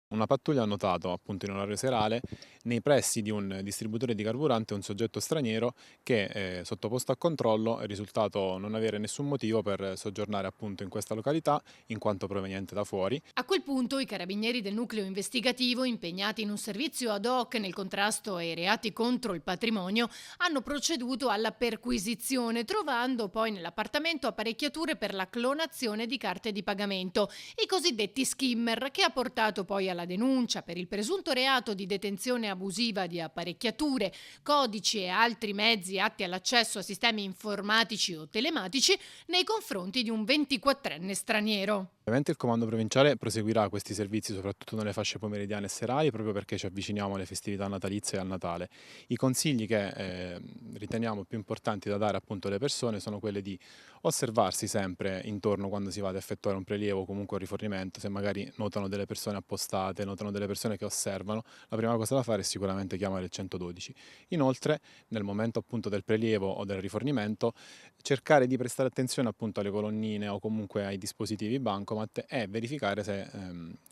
Una pattuglia ha notato, appunto in orario serale, nei pressi di un distributore di carburante un soggetto straniero che, sottoposto a controllo, è risultato non avere nessun motivo per soggiornare appunto in questa località, in quanto proveniente da fuori. A quel punto i carabinieri del nucleo investigativo, impegnati in un servizio ad hoc nel contrasto ai reati contro il patrimonio, hanno proceduto alla perquisizione, trovando poi nell'appartamento apparecchiature per la clonazione di carte di pagamento, i cosiddetti skimmer, che ha portato poi alla denuncia per il presunto reato di detenzione abusiva di apparecchiature, codici e altri mezzi atti all'accesso a sistemi informatici o telematici nei confronti di un 24enne straniero. Ovviamente il comando provinciale proseguirà questi servizi soprattutto nelle fasce pomeridiane e serali proprio perché ci avviciniamo alle festività natalizie e al Natale. I consigli che riteniamo più importanti da dare appunto alle persone sono quelli di osservarsi sempre intorno quando si va ad effettuare un prelievo o comunque un rifornimento, se magari notano delle persone appostate, notano delle persone che osservano, la prima cosa da fare è sicuramente chiamare il 112. Inoltre, nel momento appunto del prelievo o del rifornimento, cercare di prestare attenzione appunto alle colonnine o comunque ai dispositivi bancomat e verificare se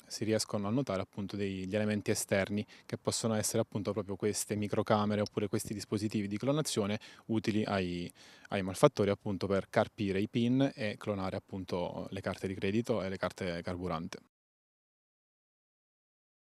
si riescono a notare appunto degli elementi esterni che possono essere appunto proprio queste microcamere oppure questi dispositivi di clonazione utili ai malfattori appunto per carpire i PIN e clonare appunto le carte di credito e le carte carburante.